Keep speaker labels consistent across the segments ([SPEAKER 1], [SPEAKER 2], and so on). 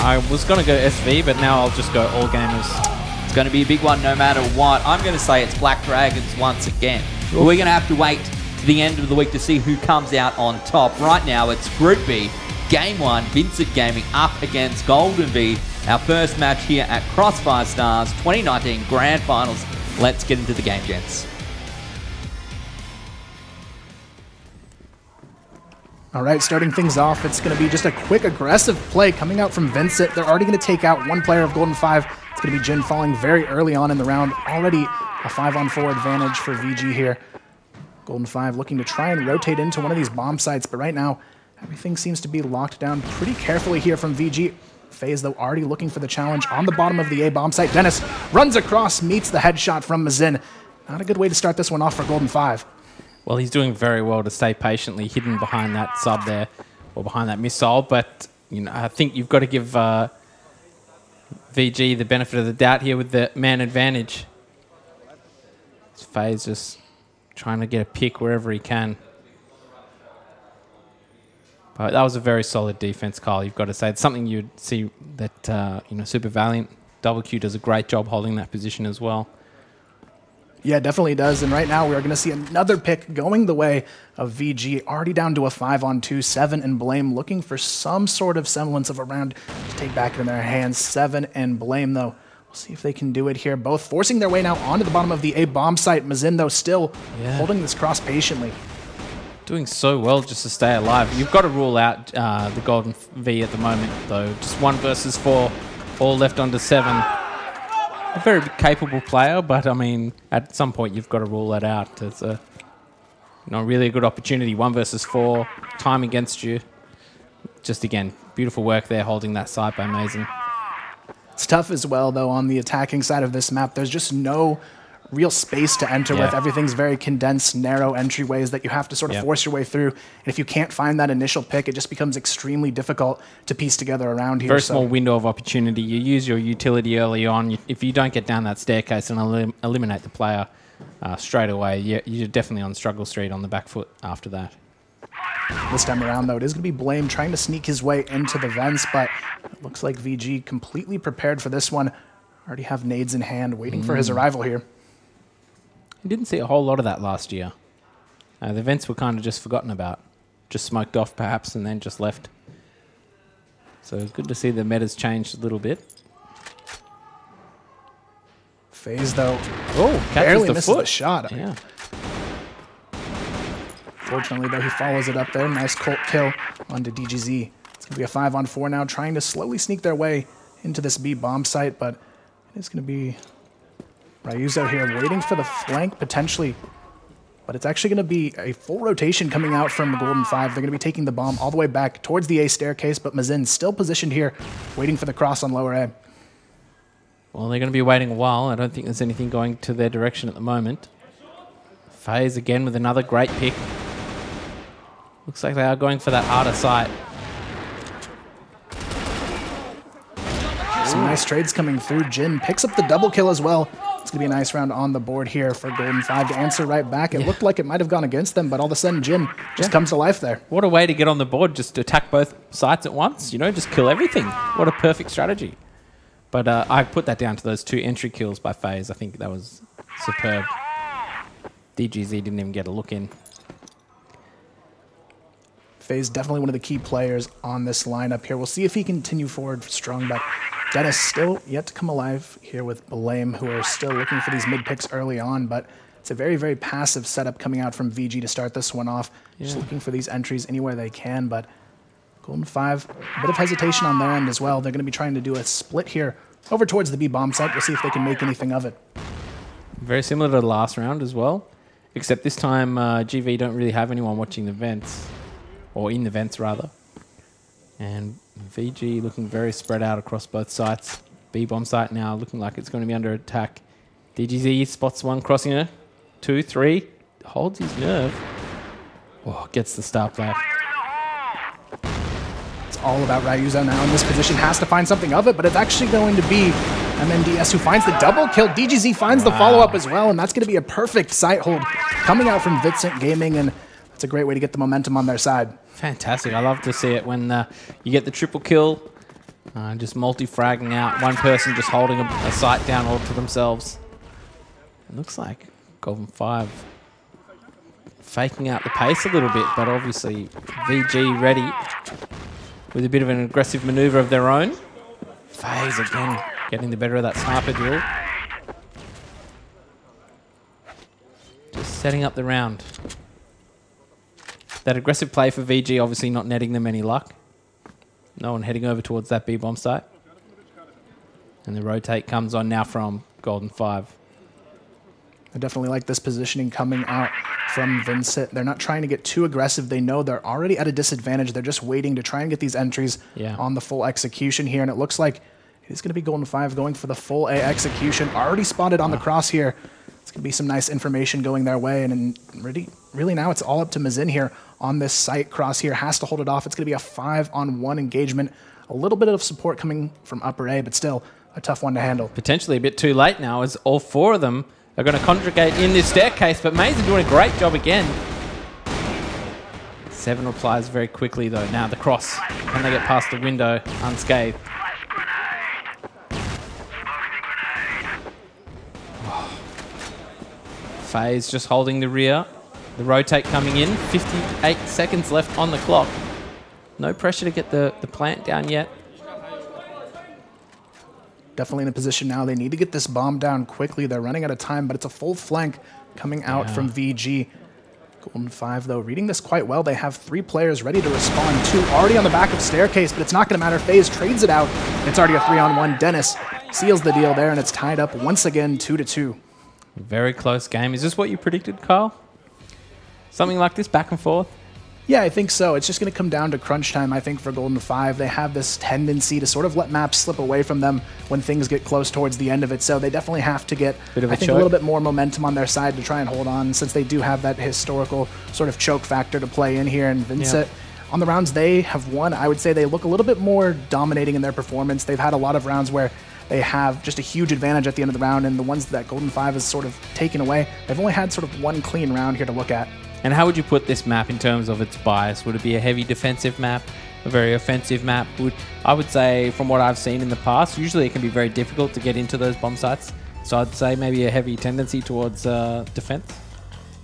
[SPEAKER 1] I was going to go SV, but now I'll just go all gamers.
[SPEAKER 2] It's going to be a big one no matter what. I'm going to say it's Black Dragons once again. But we're going to have to wait to the end of the week to see who comes out on top. Right now, it's Group B, Game 1, VINCIT Gaming up against Golden V. Our first match here at Crossfire Stars 2019 Grand Finals. Let's get into the game, gents.
[SPEAKER 3] All right, starting things off, it's going to be just a quick, aggressive play coming out from VINCIT. They're already going to take out one player of Golden 5. It's going to be Jin falling very early on in the round. Already a 5-on-4 advantage for VG here. Golden 5 looking to try and rotate into one of these bomb sites, but right now, everything seems to be locked down pretty carefully here from VG. FaZe, though, already looking for the challenge on the bottom of the A bomb site. Dennis runs across, meets the headshot from Mazin. Not a good way to start this one off for Golden 5.
[SPEAKER 1] Well, he's doing very well to stay patiently hidden behind that sub there, or behind that missile. But you know, I think you've got to give VG the benefit of the doubt here with the man advantage. It's FaZe just trying to get a pick wherever he can. But that was a very solid defense, Kyle. You've got to say it's something you'd see that you know, Super Valiant Double Q does a great job holding that position as well.
[SPEAKER 3] Yeah, definitely does. And right now we are going to see another pick going the way of VG, already down to a 5-on-2, 7 and Blame, looking for some sort of semblance of a round to take back in their hands. 7 and Blame, though. We'll see if they can do it here. Both forcing their way now onto the bottom of the A bomb site. Mazin, though, still holding this cross patiently. Doing
[SPEAKER 1] so well just to stay alive. You've got to rule out the Golden V at the moment, though. Just 1 versus 4, all left onto 7. A very capable player, but I mean, at some point you've got to rule that out. It's a really a good opportunity. 1 versus 4, time against you. Just again, beautiful work there, holding that side by Mason.
[SPEAKER 3] It's tough as well, though, on the attacking side of this map. There's just no real space to enter with. Everything's very condensed, narrow entryways that you have to sort of force your way through. And if you can't find that initial pick, it just becomes extremely difficult to piece together around here.
[SPEAKER 1] Very small window of opportunity. You use your utility early on. If you don't get down that staircase and eliminate the player straight away, you're definitely on struggle street on the back foot after that.
[SPEAKER 3] This time around, though, it is going to be Blame trying to sneak his way into the vents, but it looks like VG completely prepared for this one. Already have nades in hand, waiting for his arrival here.
[SPEAKER 1] I didn't see a whole lot of that last year. The vents were kind of just forgotten about. Just smoked off, perhaps, and then just left. So it's good to see the meta's changed a little bit.
[SPEAKER 3] FaZe, though,
[SPEAKER 1] barely
[SPEAKER 3] misses the shot.
[SPEAKER 1] Yeah.
[SPEAKER 3] Fortunately, though, he follows it up there. Nice Colt kill onto DGZ. It's going to be a 5-on-4 now, trying to slowly sneak their way into this B bomb site, but it is going to be Ryuzo here waiting for the flank, potentially. But it's actually going to be a full rotation coming out from the Golden 5. They're going to be taking the bomb all the way back towards the A staircase, but Mazin still positioned here, waiting for the cross on lower A.
[SPEAKER 1] Well, they're going to be waiting a while. I don't think there's anything going to their direction at the moment. FaZe again with another great pick. Looks like they are going for that harder site.
[SPEAKER 3] Some nice trades coming through. Jin picks up the double kill as well. It's going to be a nice round on the board here for Golden 5 to answer right back. It looked like it might have gone against them, but all of a sudden Jin just comes to life there.
[SPEAKER 1] What a way to get on the board, just to attack both sides at once. You know, just kill everything. What a perfect strategy. But I put that down to those 2 entry kills by FaZe. I think that was superb. DGZ didn't even get a look in.
[SPEAKER 3] FaZe definitely one of the key players on this lineup here. We'll see if he can continue forward strong, but Dennis still yet to come alive here with Blame, who are still looking for these mid picks early on, but it's a very, very passive setup coming out from VG to start this one off. Just looking for these entries anywhere they can, but Golden 5, a bit of hesitation on their end as well. They're going to be trying to do a split here over towards the B bomb site. We'll see if they can make anything of it.
[SPEAKER 1] Very similar to the last round as well, except this time GV don't really have anyone watching the vents, or in the vents rather. And VG looking very spread out across both sites. B bomb site now looking like it's going to be under attack. DGZ spots one crossing her. 2, 3, holds his nerve. Oh, gets the star play.
[SPEAKER 3] It's all about Ryuzo now in this position. Has to find something of it, but it's actually going to be MNDS who finds the double kill. DGZ finds the follow-up as well, and that's going to be a perfect site hold coming out from VINCIT Gaming, and that's a great way to get the momentum on their side.
[SPEAKER 1] Fantastic. I love to see it when you get the triple kill Just multi-fragging out. One person just holding a site down all to themselves. It looks like Golden 5 faking out the pace a little bit, but obviously VG ready with a bit of an aggressive maneuver of their own. FaZe again getting the better of that sniper duel. Just setting up the round. That aggressive play for VG obviously not netting them any luck. No one heading over towards that B-bomb site. And the rotate comes on now from Golden 5.
[SPEAKER 3] I definitely like this positioning coming out from VINCIT. They're not trying to get too aggressive. They know they're already at a disadvantage. They're just waiting to try and get these entries on the full execution here. And it looks like it's going to be Golden 5 going for the full A execution. Already spotted on the cross here. It's going to be some nice information going their way. And really now it's all up to Mazin here on this site. Cross here has to hold it off. It's going to be a 5-on-1 engagement. A little bit of support coming from upper A, but still a tough one to handle.
[SPEAKER 1] Potentially a bit too late now as all 4 of them are going to conjugate in this staircase, but Maze are doing a great job again. 7 replies very quickly though. Now the cross. Can they get past the window unscathed? FaZe just holding the rear. The rotate coming in. 58 seconds left on the clock. No pressure to get the plant down yet.
[SPEAKER 3] Definitely in a position now. They need to get this bomb down quickly. They're running out of time, but it's a full flank coming out from VG. Golden 5, though, reading this quite well. They have 3 players ready to respond. 2 already on the back of staircase, but it's not going to matter. FaZe trades it out. It's already a 3-on-1. Dennis seals the deal there, and it's tied up once again 2-2.
[SPEAKER 1] Very close game. Is this what you predicted, Kyle? Something like this, back and forth?
[SPEAKER 3] Yeah, I think so. It's just going to come down to crunch time, I think, for Golden 5. They have this tendency to sort of let maps slip away from them when things get close towards the end of it. So they definitely have to get, I think, a little bit more momentum on their side to try and hold on, since they do have that historical sort of choke factor to play in here. And VINCIT, on the rounds they have won, I would say they look a little bit more dominating in their performance. They've had a lot of rounds where they have just a huge advantage at the end of the round, and the ones that Golden 5 has sort of taken away, they've only had sort of one clean round here to look at.
[SPEAKER 1] And how would you put this map in terms of its bias? Would it be a heavy defensive map, a very offensive map? I would say, from what I've seen in the past, usually it can be very difficult to get into those bomb sites. So I'd say maybe a heavy tendency towards defense.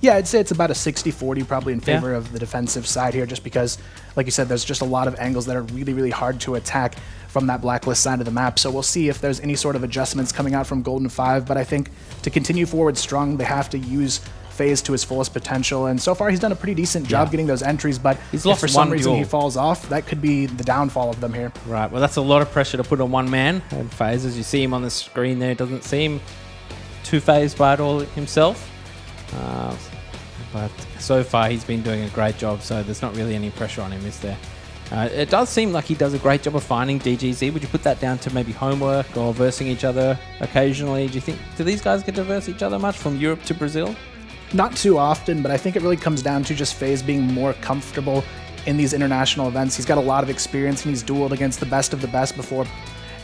[SPEAKER 3] Yeah, I'd say it's about a 60-40 probably in favor of the defensive side here, just because, like you said, there's just a lot of angles that are really, really hard to attack from that blacklist side of the map. So we'll see if there's any sort of adjustments coming out from Golden 5. But I think to continue forward strong, they have to use FaZe to his fullest potential, and so far he's done a pretty decent job getting those entries, but if for some reason he falls off, that could be the downfall of them here.
[SPEAKER 1] Right, well that's a lot of pressure to put on one man, and FaZe, as you see him on the screen there, doesn't seem too phased by it all himself, but so far he's been doing a great job, so there's not really any pressure on him, is there? It does seem like he does a great job of finding DGZ. Would you put that down to maybe homework or versing each other occasionally? Do these guys get to verse each other much from Europe to Brazil?
[SPEAKER 3] Not too often, but I think it really comes down to just FaZe being more comfortable in these international events. He's got a lot of experience, and he's dueled against the best of the best before,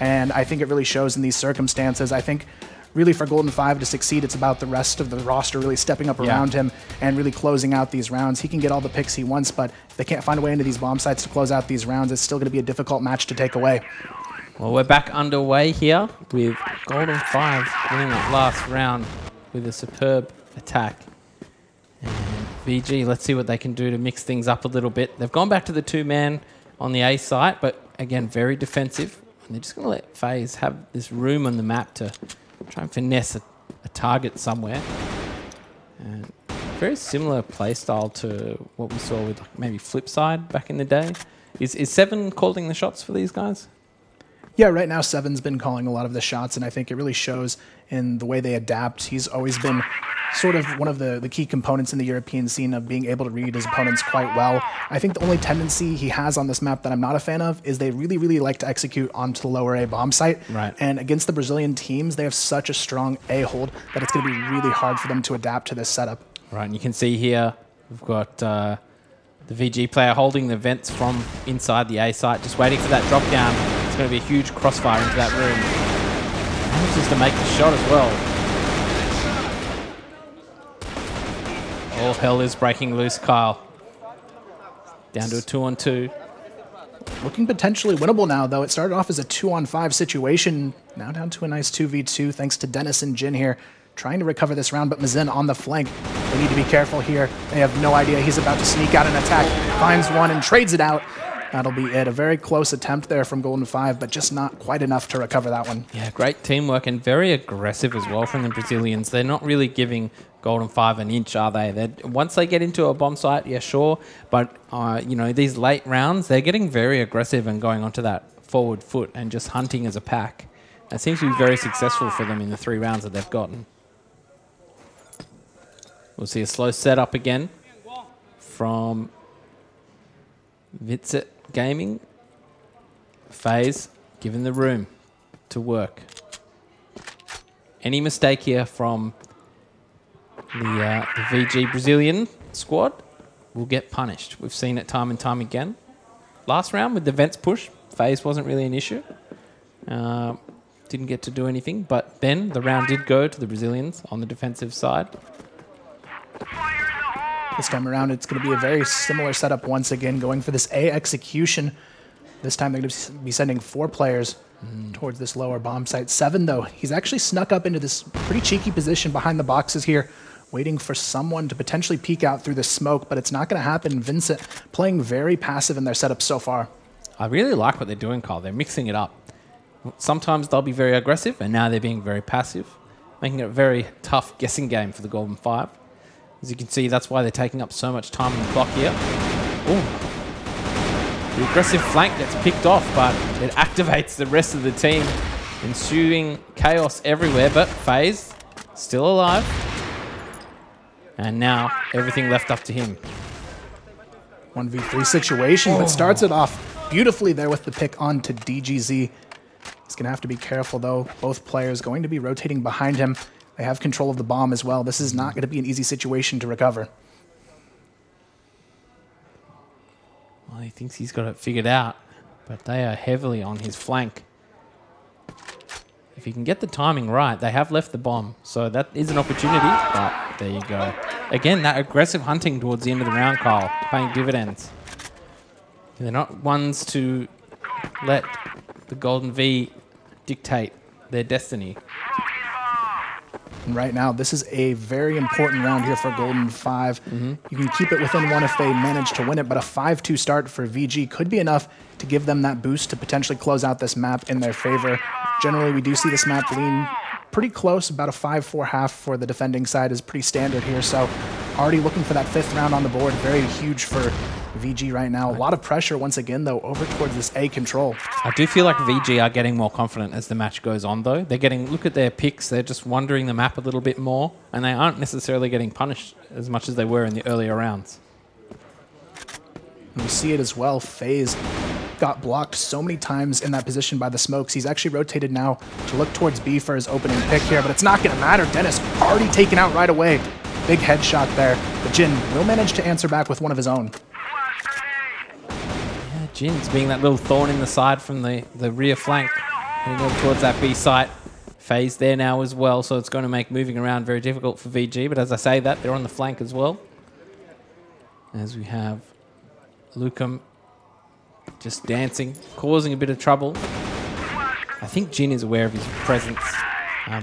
[SPEAKER 3] and I think it really shows in these circumstances. I think really for Golden 5 to succeed, it's about the rest of the roster really stepping up around him and really closing out these rounds. He can get all the picks he wants, but if they can't find a way into these bomb sites to close out these rounds, it's still going to be a difficult match to take away.
[SPEAKER 1] Well, we're back underway here with Golden 5 winning that last round with a superb attack. And VG, let's see what they can do to mix things up a little bit. They've gone back to the 2-man on the A site, but again, very defensive. And they're just going to let FaZe have this room on the map to try and finesse a target somewhere. And very similar playstyle to what we saw with maybe Flipside back in the day. Is 7 calling the shots for these guys?
[SPEAKER 3] Yeah, right now 7's been calling a lot of the shots, and I think it really shows in the way they adapt. He's always been sort of one of the key components in the European scene of being able to read his opponents quite well. I think the only tendency he has on this map that I'm not a fan of is they really, really like to execute onto the lower A bomb site.
[SPEAKER 1] Right.
[SPEAKER 3] And against the Brazilian teams, they have such a strong A hold that it's going to be really hard for them to adapt to this setup.
[SPEAKER 1] Right, and you can see here we've got the VG player holding the vents from inside the A site, just waiting for that drop down. It's going to be a huge crossfire into that room. Manages to make the shot as well. All hell is breaking loose, Kyle. Down to a 2-on-2.
[SPEAKER 3] Looking potentially winnable now, though. It started off as a 2-on-5 situation. Now down to a nice 2v2 thanks to Dennis and Jin here. Trying to recover this round, but Mazin on the flank. They need to be careful here. They have no idea he's about to sneak out an attack. Finds one and trades it out. That'll be it. A very close attempt there from Golden 5, but just not quite enough to recover that one.
[SPEAKER 1] Yeah, great teamwork and very aggressive as well from the Brazilians. They're not really giving Golden 5 an inch, are they? Once they get into a bomb site, yeah, sure. But, you know, these late rounds, they're getting very aggressive and going onto that forward foot and just hunting as a pack. That seems to be very successful for them in the 3 rounds that they've gotten. We'll see a slow setup again from VINCIT Gaming. FaZe given the room to work. Any mistake here from the VG Brazilian squad will get punished. We've seen it time and time again. Last round with the Vents push, FaZe wasn't really an issue. Didn't get to do anything, but then the round did go to the Brazilians on the defensive side.
[SPEAKER 3] This time around, it's going to be a very similar setup once again, going for this A execution. This time they're going to be sending 4 players towards this lower bomb site. 7, though, he's actually snuck up into this pretty cheeky position behind the boxes here, waiting for someone to potentially peek out through the smoke, but it's not going to happen. VINCIT playing very passive in their setup so far.
[SPEAKER 1] I really like what they're doing, Kyle. They're mixing it up. Sometimes they'll be very aggressive, and now they're being very passive, making it a very tough guessing game for the Golden 5. As you can see, that's why they're taking up so much time on the clock here. Ooh. The aggressive flank gets picked off, but it activates the rest of the team, ensuing chaos everywhere, but FaZe still alive. And now everything left up to him.
[SPEAKER 3] 1v3 situation, but starts it off beautifully there with the pick onto DGZ. He's going to have to be careful, though. Both players going to be rotating behind him. They have control of the bomb as well. This is not going to be an easy situation to recover.
[SPEAKER 1] Well, he thinks he's got it figured out, but they are heavily on his flank. If he can get the timing right, they have left the bomb, so that is an opportunity, but there you go. Again, that aggressive hunting towards the end of the round, Kyle, paying dividends. They're not ones to let the Golden V dictate their destiny.
[SPEAKER 3] And right now, this is a very important round here for Golden 5. You can keep it within 1 if they manage to win it, but a 5-2 start for VG could be enough to give them that boost to potentially close out this map in their favor. Generally, we do see this map lean pretty close. About a 5-4 half for the defending side is pretty standard here. So already looking for that 5th round on the board. Very huge for VG right now. A lot of pressure once again, though, over towards this A control.
[SPEAKER 1] I do feel like VG are getting more confident as the match goes on, though. They're getting, look at their picks, they're just wandering the map a little bit more, and they aren't necessarily getting punished as much as they were in the earlier rounds.
[SPEAKER 3] And we see it as well. FaZe got blocked so many times in that position by the smokes. He's actually rotated now to look towards B for his opening pick here, but it's not going to matter. Dennis already taken out right away. Big headshot there, but Jin will manage to answer back with one of his own.
[SPEAKER 1] Yeah, Jin's being that little thorn in the side from the rear flank, heading over towards that B site. FaZe there now as well, so it's going to make moving around very difficult for VG, but as I say that, they're on the flank as well. As we have Lukum just dancing, causing a bit of trouble. I think Jin is aware of his presence.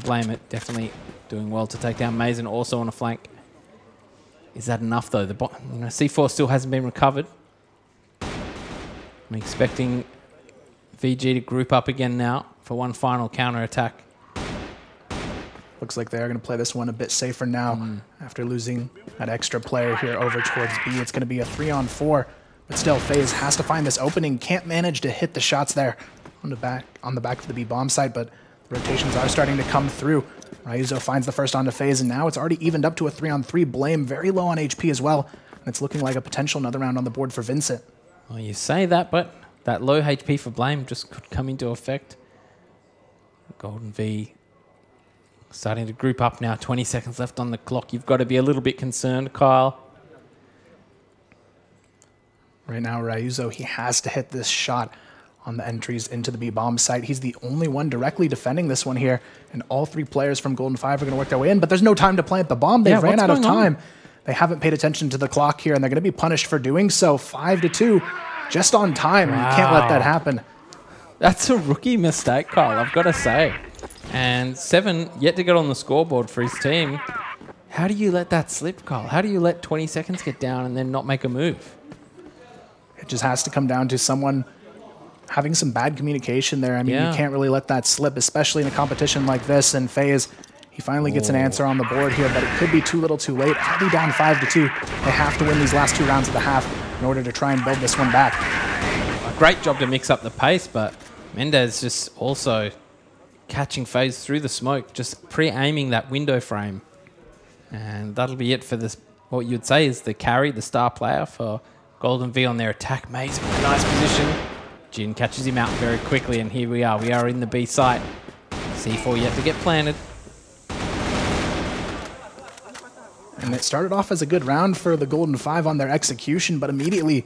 [SPEAKER 1] Blame it, definitely doing well to take down Mason, also on a flank. Is that enough though? The C4 still hasn't been recovered. I'm expecting VG to group up again now for one final counter attack.
[SPEAKER 3] Looks like they are going to play this one a bit safer now after losing that extra player here over towards B. It's going to be a 3-on-4, but still FaZe has to find this opening. Can't manage to hit the shots there on the back of the B bomb site, but the rotations are starting to come through. Ryuzo finds the first onto FaZe, and now it's already evened up to a 3-on-3. Blame very low on HP as well, and it's looking like a potential another round on the board for VINCIT.
[SPEAKER 1] Well, you say that, but that low HP for Blame just could come into effect. Golden V starting to group up now. 20 seconds left on the clock. You've got to be a little bit concerned, Kyle.
[SPEAKER 3] Right now, Ryuzo, he has to hit this shot on the entries into the B bomb site. He's the only one directly defending this one here, and all 3 players from Golden 5 are going to work their way in, but there's no time to plant the bomb. They've ran out of time. They haven't paid attention to the clock here, and they're going to be punished for doing so. 5-2. just on time. Wow. You can't let that happen.
[SPEAKER 1] That's a rookie mistake, Kyle, I've got to say. And 7 yet to get on the scoreboard for his team. How do you let that slip, Kyle? How do you let 20 seconds get down and then not make a move?
[SPEAKER 3] It just has to come down to someone having some bad communication there. I mean, you can't really let that slip, especially in a competition like this. And FaZe, he finally gets an answer on the board here, but it could be too little too late. Already down 5-2. They have to win these last 2 rounds of the half in order to try and build this one back.
[SPEAKER 1] A great job to mix up the pace, but Mendez just also catching FaZe through the smoke, just pre-aiming that window frame. And that'll be it for this, what you'd say is the carry, the star player for Golden V on their attack. Maze in a nice position. Jin catches him out very quickly, and here we are. We are in the B site. C4 yet to get planted.
[SPEAKER 3] And it started off as a good round for the Golden 5 on their execution, but immediately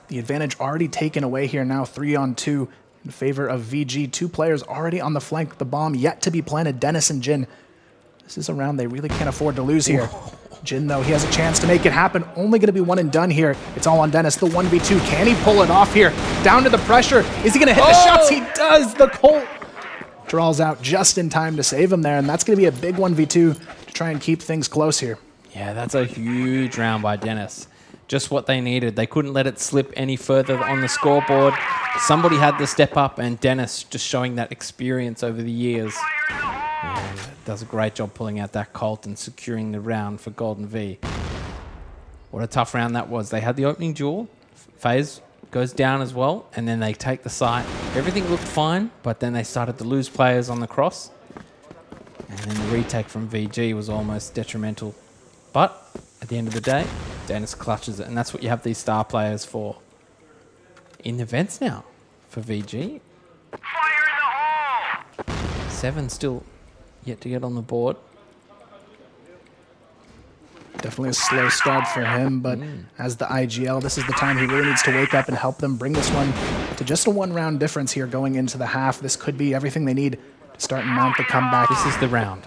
[SPEAKER 3] the advantage already taken away here now, 3-on-2 in favor of VG. 2 players already on the flank. The bomb yet to be planted, Dennis and Jin. This is a round they really can't afford to lose here. Jin, though, he has a chance to make it happen. Only going to be one and done here. It's all on Dennis, the 1v2. Can he pull it off here? Down to the pressure. Is he going to hit the shots? He does. The Colt draws out just in time to save him there, and that's going to be a big 1v2 to try and keep things close here.
[SPEAKER 1] Yeah, that's a huge round by Dennis. Just what they needed. They couldn't let it slip any further on the scoreboard. Somebody had to step up, and Dennis just showing that experience over the years. And does a great job pulling out that Colt and securing the round for Golden V. What a tough round that was. They had the opening duel. FaZe goes down as well, and then they take the site. Everything looked fine, but then they started to lose players on the cross. And then the retake from VG was almost detrimental. But at the end of the day, Dennis clutches it, and that's what you have these star players for. In the vents now for VG.
[SPEAKER 4] Fire in the hole!
[SPEAKER 1] 7 still yet to get on the board.
[SPEAKER 3] Definitely a slow start for him, but as the IGL, this is the time he really needs to wake up and help them bring this one to just a 1-round difference here going into the half. This could be everything they need to start and mount the comeback.
[SPEAKER 1] This is the round.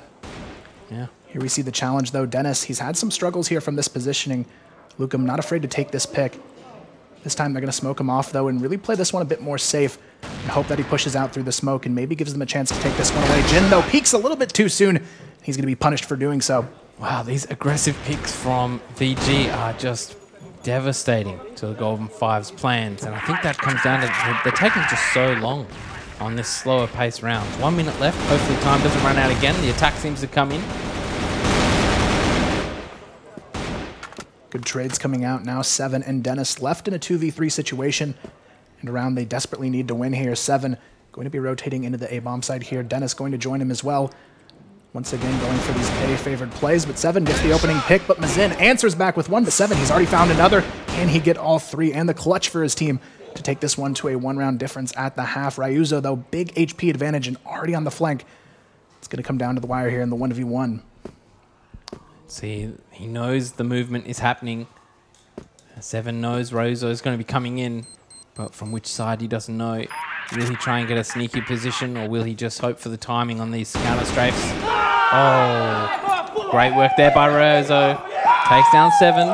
[SPEAKER 1] Yeah.
[SPEAKER 3] Here we see the challenge, though. Dennis, he's had some struggles here from this positioning. Lukem not afraid to take this pick. This time they're going to smoke him off, though, and really play this one a bit more safe and hope that he pushes out through the smoke and maybe gives them a chance to take this one away. Jin, though, peeks a little bit too soon. He's going to be punished for doing so.
[SPEAKER 1] Wow, these aggressive picks from VG are just devastating to the Golden Five's plans, and I think that comes down to they're taking just so long on this slower pace round. 1 minute left. Hopefully time doesn't run out again. The attack seems to come in.
[SPEAKER 3] Good trades coming out now. 7 and Dennis left in a 2v3 situation. And a round they desperately need to win here. 7 going to be rotating into the A-bomb side here. Dennis going to join him as well. Once again going for these A-favored plays. But 7 gets the opening pick. But Mazin answers back with 1. But 7, he's already found another. Can he get all 3? And the clutch for his team to take this one to a 1-round difference at the half. Ryuzo, though, big HP advantage and already on the flank. It's going to come down to the wire here in the 1v1.
[SPEAKER 1] See, he knows the movement is happening. 7 knows Ryuzo is going to be coming in, but from which side he doesn't know. Will he try and get a sneaky position, or will he just hope for the timing on these counter strafes? Oh, great work there by Ryuzo. Takes down 7.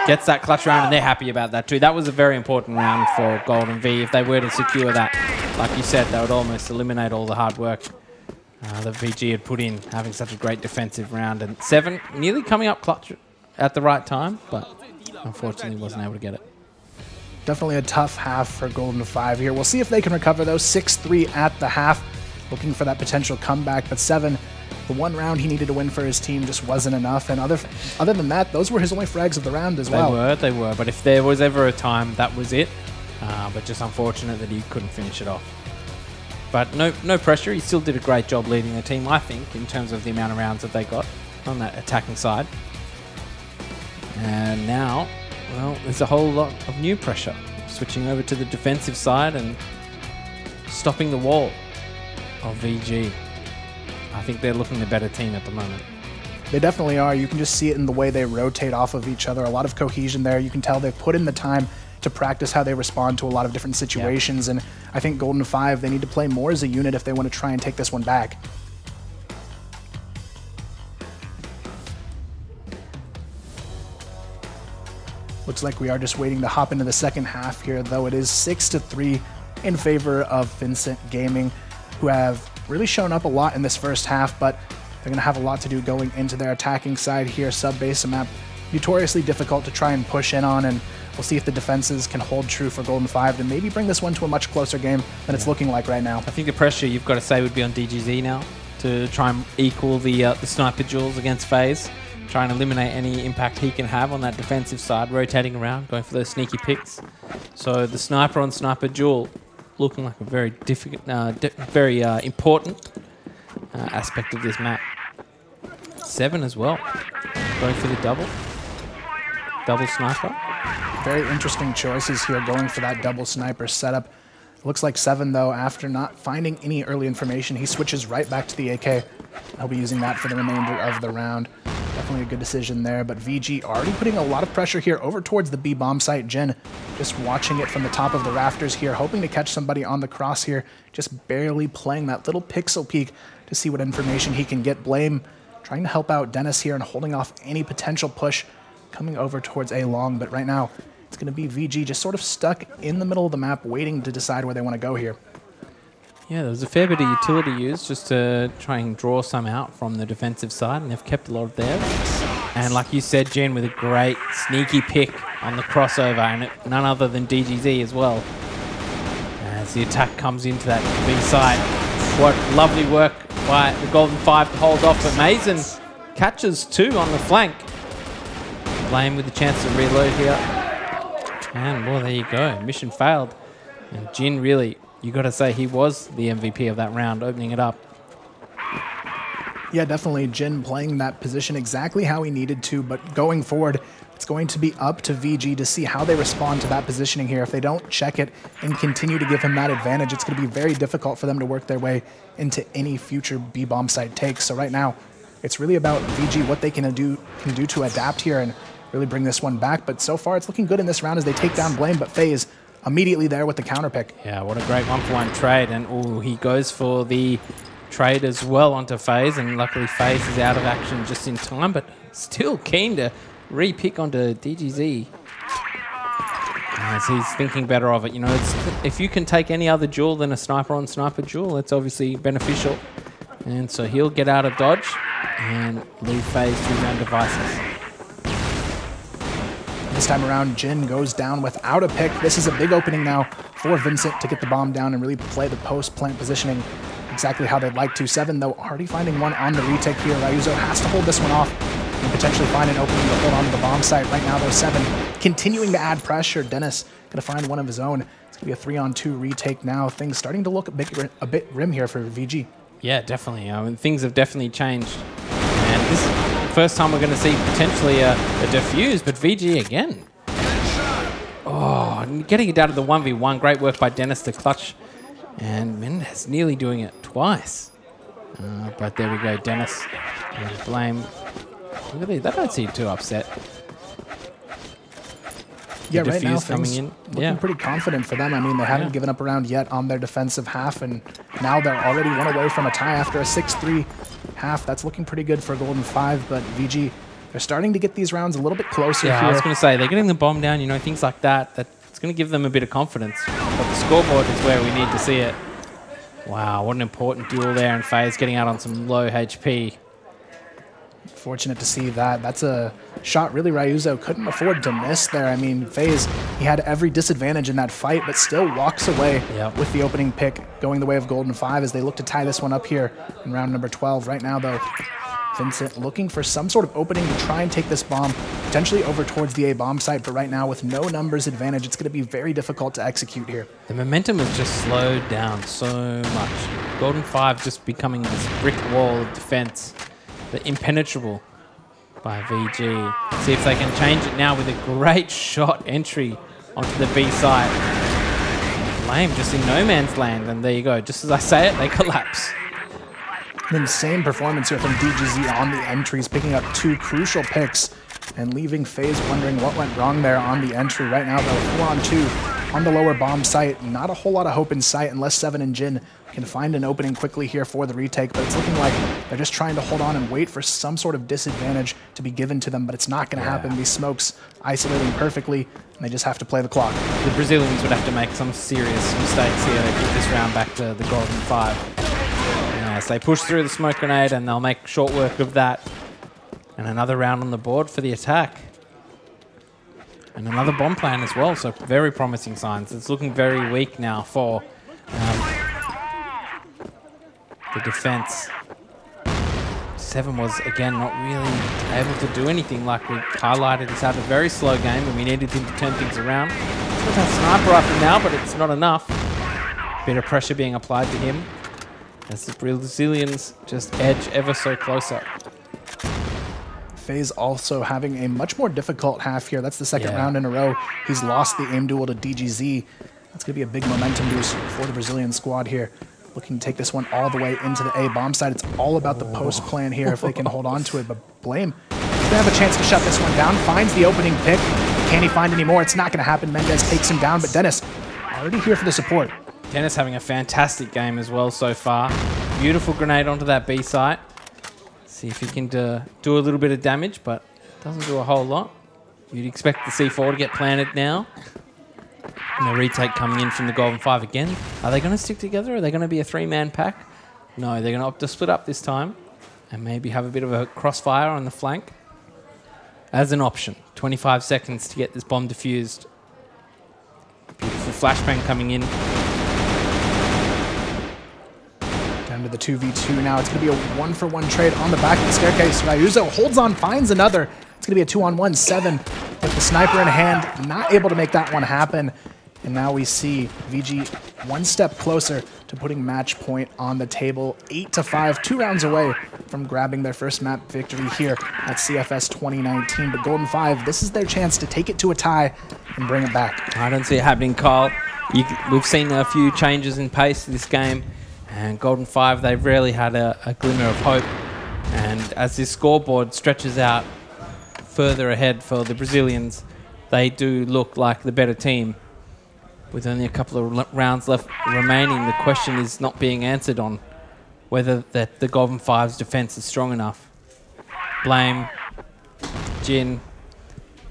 [SPEAKER 1] Gets that clutch round, and they're happy about that too. That was a very important round for Golden V. If they were to secure that, like you said, that would almost eliminate all the hard work that VG had put in, having such a great defensive round. And 7 nearly coming up clutch at the right time, but unfortunately wasn't able to get it.
[SPEAKER 3] Definitely a tough half for Golden 5 here. We'll see if they can recover, though. 6-3 at the half, looking for that potential comeback. But 7, the 1 round he needed to win for his team just wasn't enough. And other than that, those were his only frags of the round as well.
[SPEAKER 1] They were. But if there was ever a time, that was it. But just unfortunate that he couldn't finish it off. But no pressure. He still did a great job leading the team, I think, in terms of the amount of rounds that they got on that attacking side. And now, well, there's a whole lot of new pressure. Switching over to the defensive side and stopping the wall of VG. I think they're looking the better team at the moment.
[SPEAKER 3] They definitely are. You can just see it in the way they rotate off of each other. A lot of cohesion there. You can tell they've put in the time to practice how they respond to a lot of different situations. Yep. And I think Golden 5, they need to play more as a unit if they want to try and take this one back. Looks like we are just waiting to hop into the second half here, though it is 6-3 in favor of VINCIT Gaming, who have really shown up a lot in this first half, but they're going to have a lot to do going into their attacking side here. Sub-base, a map notoriously difficult to try and push in on, and we'll see if the defenses can hold true for Golden 5 to maybe bring this one to a much closer game than it's looking like right now.
[SPEAKER 1] I think the pressure you've got to say would be on DGZ now to try and equal the sniper duels against FaZe. Try and eliminate any impact he can have on that defensive side, rotating around, going for those sneaky picks. So the sniper on sniper duel looking like a very difficult, very important aspect of this map. 7 as well, going for the double sniper.
[SPEAKER 3] Very interesting choices here, going for that double sniper setup. Looks like 7, though, after not finding any early information, he switches right back to the AK. He'll be using that for the remainder of the round. Definitely a good decision there, but VG already putting a lot of pressure here over towards the B bomb site. Jin just watching it from the top of the rafters here, hoping to catch somebody on the cross here, just barely playing that little pixel peek to see what information he can get. Blame trying to help out Dennis here and holding off any potential push coming over towards A long, but right now it's going to be VG just sort of stuck in the middle of the map waiting to decide where they want to go here.
[SPEAKER 1] Yeah, there was a fair bit of utility used just to try and draw some out from the defensive side, and they've kept a lot of theirs. And like you said, Jen, with a great sneaky pick on the crossover, and none other than DGZ as well. As the attack comes into that B side. What lovely work by the Golden 5 to hold off, but Mason catches 2 on the flank. Blame with the chance to reload here. And, well, there you go. Mission failed. And Jin really, you got to say, he was the MVP of that round, opening it up.
[SPEAKER 3] Yeah, definitely Jin playing that position exactly how he needed to, but going forward, it's going to be up to VG to see how they respond to that positioning here. If they don't check it and continue to give him that advantage, it's going to be very difficult for them to work their way into any future B-bomb site takes. So right now, it's really about VG, what they can do to adapt here and really bring this one back. But so far, it's looking good in this round as they take down Blame, but FaZe immediately there with the counter pick.
[SPEAKER 1] Yeah, what a great 1-for-1 trade. And ooh, he goes for the trade as well onto FaZe, and luckily FaZe is out of action just in time, but still keen to re-pick onto DGZ. As he's thinking better of it. You know, if you can take any other duel than a sniper on sniper duel, it's obviously beneficial. And so he'll get out of dodge and leave FaZe to his own devices.
[SPEAKER 3] This time around, Jin goes down without a pick. This is a big opening now for VINCIT to get the bomb down and really play the post-plant positioning exactly how they'd like to. 7, though, already finding one on the retake here. Ryuzo has to hold this one off and potentially find an opening to hold on to the bomb site. Right now, though, 7 continuing to add pressure. Dennis going to find one of his own. It's going to be a 3-on-2 retake now. Things starting to look a bit grim here for VG.
[SPEAKER 1] Yeah, definitely. I mean, things have definitely changed. And this is the first time we're going to see potentially a defuse, but VG again. Oh, getting it down to the 1v1. Great work by Dennis to clutch. And Mendez nearly doing it twice. But there we go, Dennis. And Blame. Look at these. They don't seem too upset.
[SPEAKER 3] Yeah, right now things looking pretty confident for them. I mean, they haven't given up a round yet on their defensive half, and now they're already one away from a tie after a 6-3 half. That's looking pretty good for Golden 5, but VG, they're starting to get these rounds a little bit closer here.
[SPEAKER 1] I was going to say, they're getting the bomb down, you know, things like that. It's going to give them a bit of confidence. But the scoreboard is where we need to see it. Wow, what an important duel there, and FaZe getting out on some low HP.
[SPEAKER 3] Fortunate to see that. That's a shot really Ryuzo couldn't afford to miss there. I mean, FaZe, he had every disadvantage in that fight, but still walks away with the opening pick, going the way of Golden 5 as they look to tie this one up here in round number 12. Right now, though, VINCIT looking for some sort of opening to try and take this bomb, potentially over towards the A bomb site, but right now with no numbers advantage, it's going to be very difficult to execute here.
[SPEAKER 1] The momentum has just slowed down so much. Golden 5 just becoming this brick wall of defense. The impenetrable by VG. See if they can change it now with a great shot entry onto the B side. Blame just in no man's land, and there you go. Just as I say it, they collapse.
[SPEAKER 3] An insane performance here from DGZ on the entries, picking up 2 crucial picks and leaving FaZe wondering what went wrong there on the entry. Right now, though, 4-on-2 on the lower bomb site. Not a whole lot of hope in sight unless Seven and Jin can find an opening quickly here for the retake, but it's looking like they're just trying to hold on and wait for some sort of disadvantage to be given to them, but it's not going to happen. These smokes isolating perfectly, and they just have to play the clock.
[SPEAKER 1] The Brazilians would have to make some serious mistakes here to get this round back to the Golden 5. Yes, they push through the smoke grenade, and they'll make short work of that. And another round on the board for the attack. And another bomb plan as well, so very promising signs. It's looking very weak now for the defense. Seven was, again, not really able to do anything like we highlighted. He's had a very slow game, and we needed him to turn things around. He's got that sniper rifle now, but it's not enough. Bit of pressure being applied to him as the Brazilians just edge ever so closer.
[SPEAKER 3] FaZe also having a much more difficult half here. That's the second round in a row. He's lost the aim duel to DGZ. That's going to be a big momentum boost for the Brazilian squad here. Looking to take this one all the way into the A bomb side. It's all about the post plan here if they can hold on to it. But Blame, he's going to have a chance to shut this one down. Finds the opening pick. Can he find any more? It's not going to happen. Mendez takes him down, but Dennis already here for the support.
[SPEAKER 1] Dennis having a fantastic game as well so far. Beautiful grenade onto that B site. See if he can do a little bit of damage, but doesn't do a whole lot. You'd expect the C4 to get planted now. And the retake coming in from the Golden 5 again. Are they going to stick together? Are they going to be a three-man pack? No, they're going to opt to split up this time and maybe have a bit of a crossfire on the flank as an option. 25 seconds to get this bomb defused. Beautiful flashbang coming in.
[SPEAKER 3] Down to the 2v2 now. It's going to be a 1-for-1 trade on the back of the staircase. Ryuzo holds on, finds another. It's going to be a 2-on-1. Seven with the sniper in hand, not able to make that one happen. And now we see VG one step closer to putting match point on the table. 8-5, 2 rounds away from grabbing their first map victory here at CFS 2019. But Golden 5, this is their chance to take it to a tie and bring it back.
[SPEAKER 1] I don't see it happening, Kyle. We've seen a few changes in pace in this game. And Golden 5, they've rarely had a glimmer of hope. And as this scoreboard stretches out further ahead for the Brazilians, they do look like the better team. With only a couple of rounds left remaining, the question is not being answered on whether the Golden 5's defense is strong enough. Blame, Jin,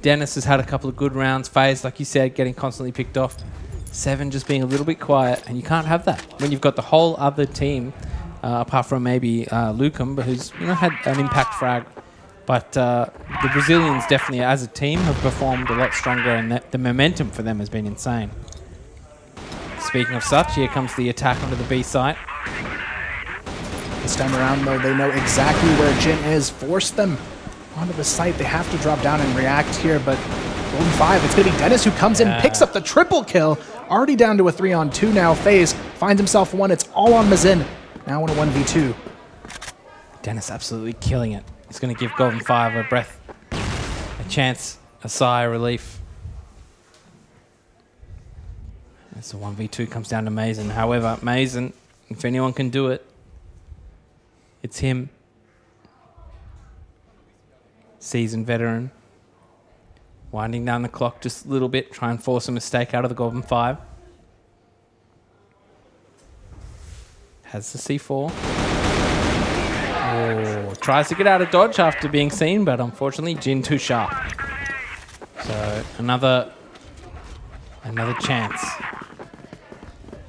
[SPEAKER 1] Dennis has had a couple of good rounds. FaZe, like you said, getting constantly picked off. Seven just being a little bit quiet, and you can't have that when you've got the whole other team, apart from maybe Lucum, but who's had an impact frag. But the Brazilians definitely, as a team, have performed a lot stronger, and the momentum for them has been insane. Speaking of such, here comes the attack onto the B site.
[SPEAKER 3] This time around, though, they know exactly where Jin is. Force them onto the site. They have to drop down and react here, but Golden 5, it's going to be Dennis who comes in, picks up the triple kill. Already down to a 3-on-2 now. FaZe finds himself one. It's all on Mazin. Now in a 1v2.
[SPEAKER 1] Dennis absolutely killing it. He's going to give Golden 5 a breath, a chance, a sigh of relief. As the 1v2 comes down to Mason. However, Mason, if anyone can do it, it's him. Seasoned veteran. Winding down the clock just a little bit, try and force a mistake out of the Golden 5. Has the C4. Oh, tries to get out of dodge after being seen, but unfortunately, Jin too sharp. So another chance.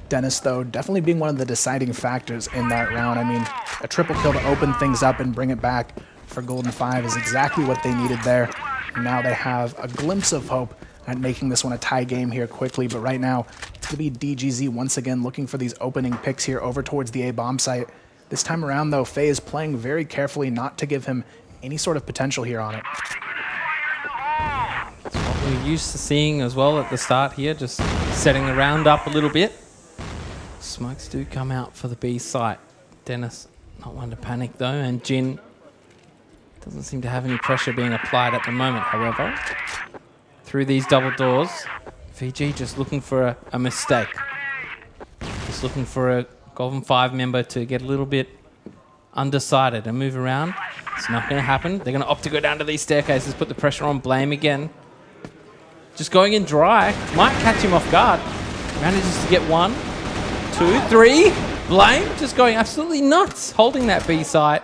[SPEAKER 3] Dennis, though, definitely being one of the deciding factors in that round. I mean, a triple kill to open things up and bring it back for Golden 5 is exactly what they needed there. And now they have a glimpse of hope at making this one a tie game here quickly. But right now, it's going to be DGZ once again looking for these opening picks here over towards the A bomb site. This time around, though, FaZe playing very carefully not to give him any sort of potential here on it.
[SPEAKER 1] It's what we're used to seeing as well at the start here, just setting the round up a little bit. Smokes do come out for the B site. Dennis, not one to panic though, and Jin doesn't seem to have any pressure being applied at the moment, however. Through these double doors, VG just looking for a mistake. Just looking for a Golden 5 member to get a little bit undecided and move around. It's not going to happen. They're going to opt to go down to these staircases, put the pressure on Blame again. just going in dry. Might catch him off guard. Manages to get 1, 2, 3. Blame just going absolutely nuts, holding that B site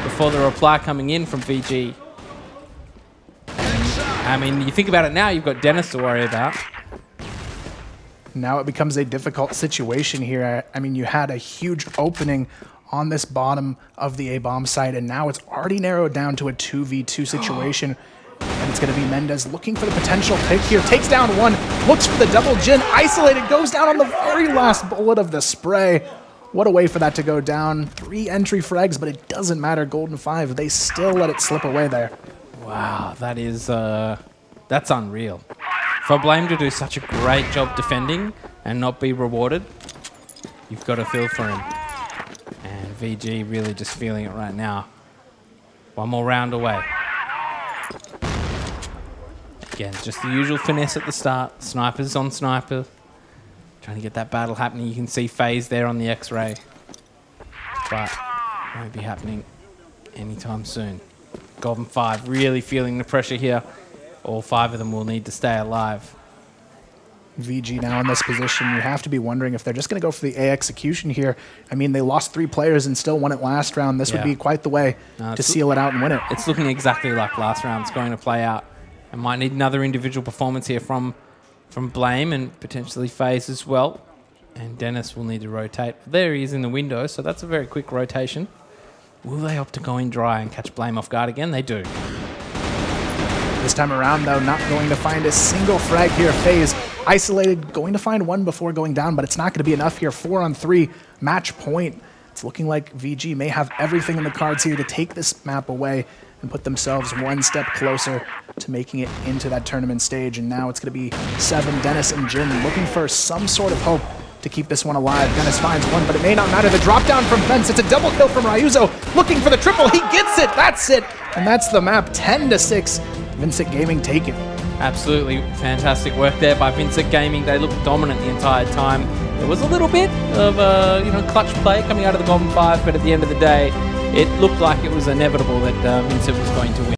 [SPEAKER 1] before the reply coming in from VG. I mean, you think about it now, you've got Dennis to worry about.
[SPEAKER 3] Now it becomes a difficult situation here. I mean, you had a huge opening on this bottom of the A-bomb site, and now it's already narrowed down to a 2v2 situation. And it's going to be Mendez looking for the potential pick here. Takes down 1, looks for the double Jin, isolated, goes down on the very last bullet of the spray. What a way for that to go down. 3 entry frags, but it doesn't matter. Golden 5, they still let it slip away there.
[SPEAKER 1] Wow, that is, that's unreal. For Blame to do such a great job defending and not be rewarded, you've got to feel for him. And VG really just feeling it right now. 1 more round away. Again, just the usual finesse at the start. Snipers on sniper. Trying to get that battle happening. You can see FaZe there on the X-ray. But won't be happening anytime soon. Golden 5 really feeling the pressure here. All 5 of them will need to stay alive.
[SPEAKER 3] VG now in this position, you have to be wondering if they're just going to go for the A execution here. I mean, they lost 3 players and still won it last round. This would be quite the way to seal it out and win it.
[SPEAKER 1] It's looking exactly like last round. It's going to play out. And might need another individual performance here from Blame and potentially FaZe as well. And Dennis will need to rotate. There he is in the window, so that's a very quick rotation. Will they opt to go in dry and catch Blame off guard again? They do.
[SPEAKER 3] This time around, though, not going to find a single frag here. FaZe isolated, going to find 1 before going down, but it's not going to be enough here. 4 on 3, match point. It's looking like VG may have everything in the cards here to take this map away and put themselves 1 step closer to making it into that tournament stage. And now it's going to be 7, Dennis and Jin looking for some sort of hope to keep this one alive. Dennis finds 1, but it may not matter. The drop down from Fence. It's a double kill from Ryuzo, looking for the triple. He gets it. That's it. And that's the map. 10-6. VINCIT Gaming take it.
[SPEAKER 1] Absolutely fantastic work there by VINCIT Gaming. They looked dominant the entire time. There was a little bit of clutch play coming out of the Golden 5, but at the end of the day, it looked like it was inevitable that VINCIT was going to win.